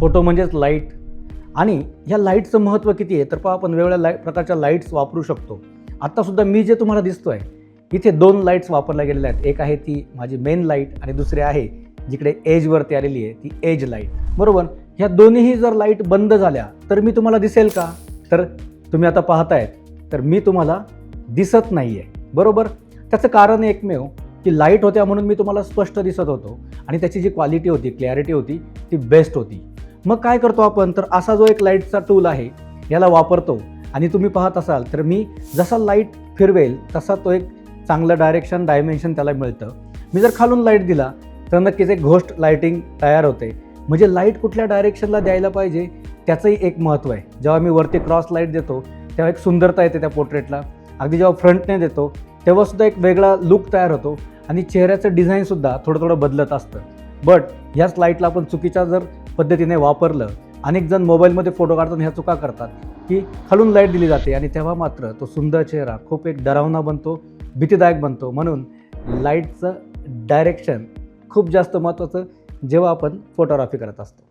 Photo म्हणजेच light. आणि ह्या लाईटचं महत्त्व किती आहे तर पहा, आपण वेगवेगळ्या प्रकारच्या लाईट्स वापरू शकतो. आत्तासुद्धा मी जे तुम्हाला दिसतो आहे इथे 2 लाईट्स वापरल्या गेलेल्या आहेत. एक आहे ती माझी मेन लाईट आणि दुसरी आहे जिकडे एजवरती आलेली आहे ती एज लाईट, बरोबर. ह्या दोन्हीही जर लाईट बंद झाल्या तर मी तुम्हाला दिसेल का? तर तुम्ही आता पाहतायत तर मी तुम्हाला दिसत नाही आहे, बरोबर. त्याचं कारण एकमेव की लाईट होत्या म्हणून मी तुम्हाला स्पष्ट दिसत होतो आणि त्याची जी क्वालिटी होती, क्लॅरिटी होती ती बेस्ट होती. मग काय करतो आपण तर असा जो एक लाईटचा टूल आहे याला वापरतो आणि तुम्ही पाहत असाल तर मी जसा लाईट फिरवेल तसा तो एक चांगलं डायमेन्शन त्याला मिळतं. मी जर खालून लाईट दिला तर नक्कीच एक घोस्ट लाईटिंग तयार होते. म्हणजे लाईट कुठल्या डायरेक्शनला द्यायला पाहिजे त्याचंही एक महत्त्व आहे. जेव्हा मी वरती क्रॉस लाईट देतो तेव्हा एक सुंदरता येते त्या पोर्ट्रेटला. अगदी जेव्हा फ्रंटने देतो तेव्हासुद्धा एक वेगळा लुक तयार होतो आणि चेहऱ्याचं डिझाईनसुद्धा थोडं बदलत असतं. बट ह्याच लाईटला आपण चुकीच्या जर पद्धतीने वापरलं, अनेक जण मोबाईलमध्ये फोटो काढताना ह्या चुका करतात की खालून लाईट दिली जाते आणि तेव्हा मात्र तो सुंदर चेहरा खूप एक डरावना बनतो, भीतीदायक बनतो. म्हणून लाईटचं डायरेक्शन खूप जास्त महत्त्वाचं जेव्हा आपण फोटोग्राफी करत असतो.